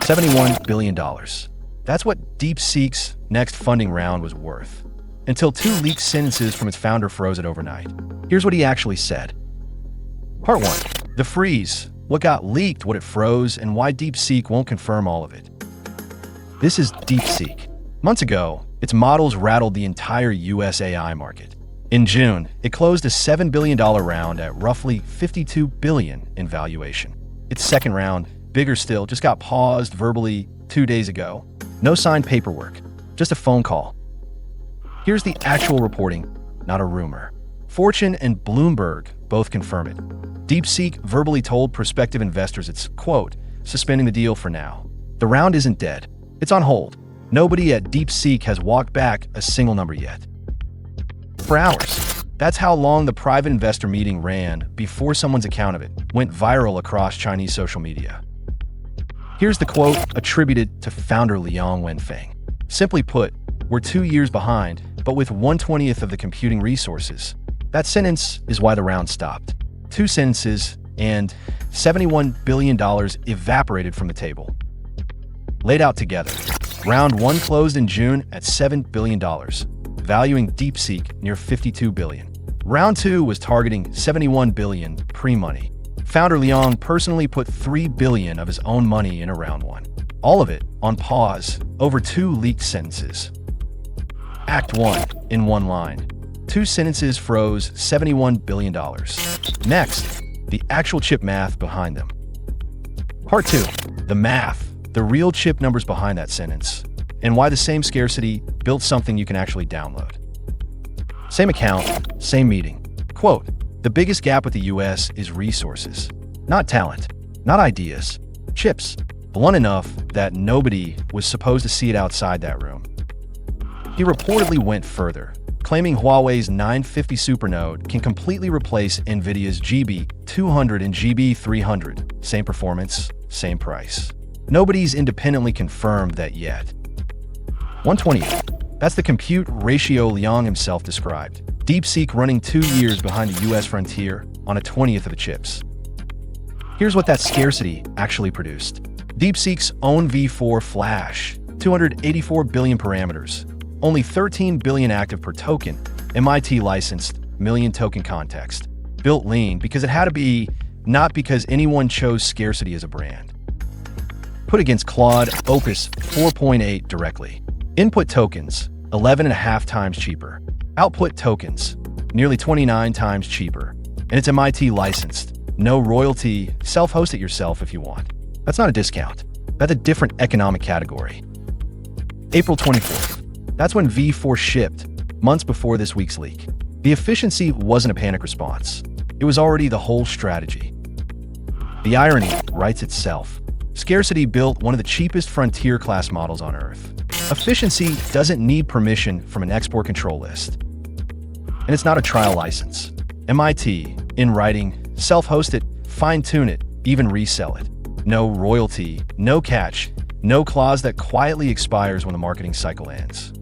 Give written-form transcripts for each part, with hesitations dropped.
$71 billion. That's what DeepSeek's next funding round was worth. Until two leaked sentences from its founder froze it overnight. Here's what he actually said. Part 1. The freeze. What got leaked, what it froze, and why DeepSeek won't confirm all of it. This is DeepSeek. Months ago, its models rattled the entire US AI market. In June, it closed a $7 billion round at roughly $52 billion in valuation. Its second round, bigger still, just got paused verbally 2 days ago. No signed paperwork, just a phone call. Here's the actual reporting, not a rumor. Fortune and Bloomberg both confirm it. DeepSeek verbally told prospective investors it's, quote, suspending the deal for now. The round isn't dead. It's on hold. Nobody at DeepSeek has walked back a single number yet. For hours. That's how long the private investor meeting ran before someone's account of it went viral across Chinese social media. Here's the quote attributed to founder Liang Wenfeng. Simply put, we're 2 years behind, but with 1/20th of the computing resources. That sentence is why the round stopped. 2 sentences and $71 billion evaporated from the table. Laid out together, round 1 closed in June at $7 billion, valuing DeepSeek near $52 billion. Round 2 was targeting $71 billion pre-money. Founder Liang personally put $3 billion of his own money into round 1. All of it on pause over 2 leaked sentences. Act 1, in 1 line. 2 sentences froze $71 billion. Next, the actual chip math behind them. Part 2, the math, the real chip numbers behind that sentence, and why the same scarcity built something you can actually download. Same account, same meeting. Quote, the biggest gap with the US is resources, not talent, not ideas, chips, blunt enough that nobody was supposed to see it outside that room. He reportedly went further, claiming Huawei's 950 Supernode can completely replace NVIDIA's GB200 and GB300. Same performance, same price. Nobody's independently confirmed that yet. 1/20th. That's the compute ratio Liang himself described. DeepSeek running 2 years behind the US frontier on a 20th of the chips. Here's what that scarcity actually produced. DeepSeek's own V4 Flash, 284 billion parameters, only 13 billion active per token, MIT licensed, million token context. Built lean because it had to be, not because anyone chose scarcity as a brand. Put against Claude Opus 4.8 directly. Input tokens, 11.5 times cheaper. Output tokens, nearly 29 times cheaper. And it's MIT licensed. No royalty, self-host it yourself if you want. That's not a discount. That's a different economic category. April 24th. That's when V4 shipped, months before this week's leak. The efficiency wasn't a panic response. It was already the whole strategy. The irony writes itself. Scarcity built one of the cheapest frontier-class models on Earth. Efficiency doesn't need permission from an export control list. And it's not a trial license. MIT, in writing, self-host it, fine-tune it, even resell it. No royalty, no catch, no clause that quietly expires when the marketing cycle ends.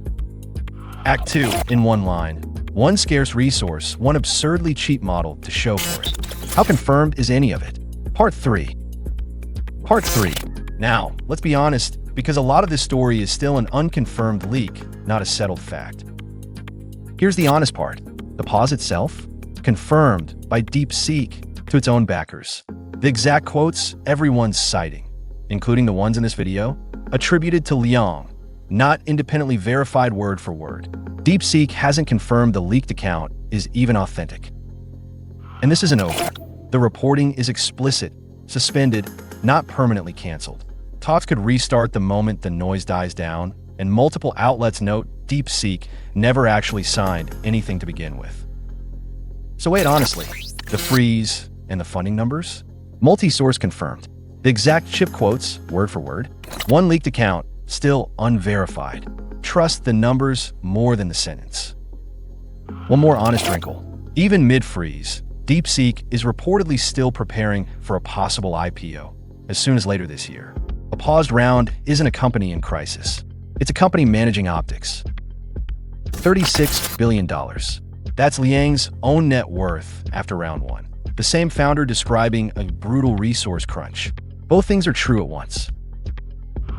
Act 2, in 1 line. 1 scarce resource, 1 absurdly cheap model to show for it. How confirmed is any of it? Part 3. Part 3. Now, let's be honest, because a lot of this story is still an unconfirmed leak, not a settled fact. Here's the honest part. The pause itself? Confirmed by DeepSeek to its own backers. The exact quotes everyone's citing, including the ones in this video, attributed to Liang, not independently verified word for word. DeepSeek hasn't confirmed the leaked account is even authentic. And this isn't over. The reporting is explicit, suspended, not permanently canceled. Talks could restart the moment the noise dies down, and multiple outlets note DeepSeek never actually signed anything to begin with. So wait, honestly, the freeze and the funding numbers? Multi-source confirmed. The exact chip quotes, word for word. 1 leaked account, still unverified. Trust the numbers more than the sentence. One more honest wrinkle. Even mid-freeze, DeepSeek is reportedly still preparing for a possible IPO as soon as later this year. A paused round isn't a company in crisis. It's a company managing optics. $36 billion. That's Liang's own net worth after round 1. The same founder describing a brutal resource crunch. Both things are true at once.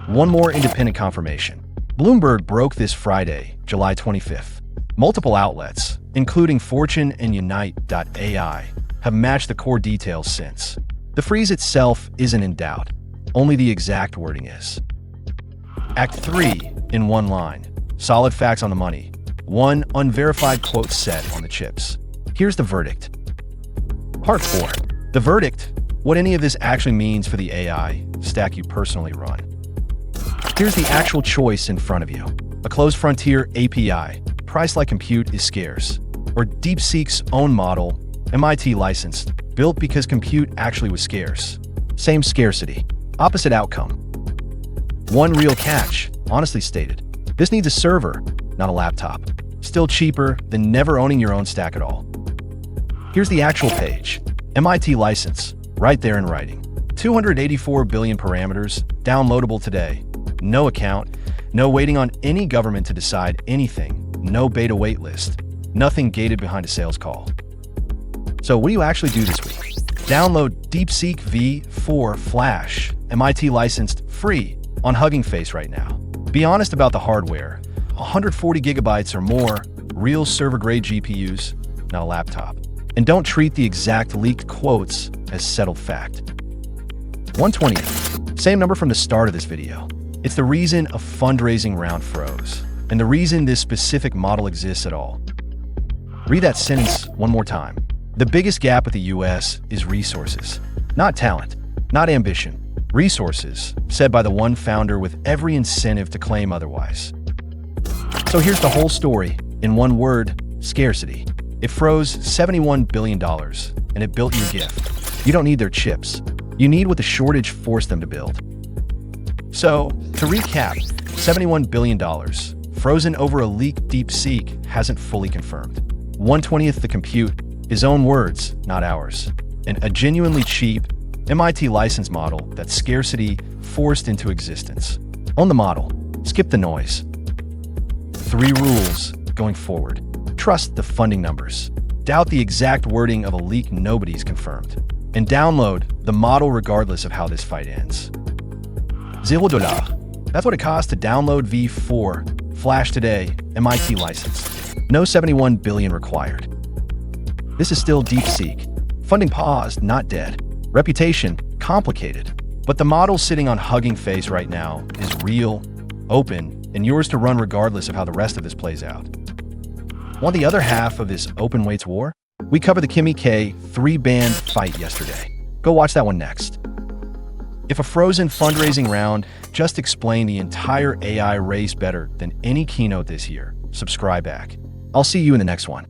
One more independent confirmation. Bloomberg broke this Friday, July 25th. Multiple outlets, including Fortune and Unite.ai, have matched the core details since. The freeze itself isn't in doubt. Only the exact wording is. Act 3, in one line. Solid facts on the money. One unverified quote set on the chips. Here's the verdict. Part 4. The verdict. What any of this actually means for the AI stack you personally run. Here's the actual choice in front of you. A closed frontier API, priced like compute is scarce. Or DeepSeek's own model, MIT licensed, built because compute actually was scarce. Same scarcity. Opposite outcome. One real catch, honestly stated. This needs a server, not a laptop. Still cheaper than never owning your own stack at all. Here's the actual page. MIT license, right there in writing. 284 billion parameters, downloadable today. No account, no waiting on any government to decide anything, no beta waitlist, nothing gated behind a sales call. So what do you actually do this week? Download DeepSeek V4 Flash, MIT licensed, free, on Hugging Face right now. Be honest about the hardware. 140 gigabytes or more, real server-grade GPUs, not a laptop. And don't treat the exact leaked quotes as settled fact. 120th, same number from the start of this video. It's the reason a fundraising round froze, and the reason this specific model exists at all. Read that sentence one more time. The biggest gap with the US is resources, not talent, not ambition. Resources, said by the one founder with every incentive to claim otherwise. So here's the whole story, in one word, scarcity. It froze $71 billion, and it built your gift. You don't need their chips. You need what the shortage forced them to build. So, to recap, $71 billion, frozen over a leaked DeepSeek, hasn't fully confirmed. 1/20th the compute, his own words, not ours. And a genuinely cheap, MIT license model that scarcity forced into existence. Own the model. Skip the noise. 3 rules going forward. Trust the funding numbers. Doubt the exact wording of a leak nobody's confirmed. And download the model regardless of how this fight ends. $0. That's what it costs to download V4 Flash today, MIT license. No 71 billion required. This is still DeepSeek. Funding paused, not dead. Reputation, complicated. But the model sitting on Hugging Face right now is real, open, and yours to run regardless of how the rest of this plays out. Want the other half of this open weights war? We covered the Kimmy K 3-band fight yesterday. Go watch that one next. If a frozen fundraising round just explained the entire AI race better than any keynote this year, subscribe back. I'll see you in the next one.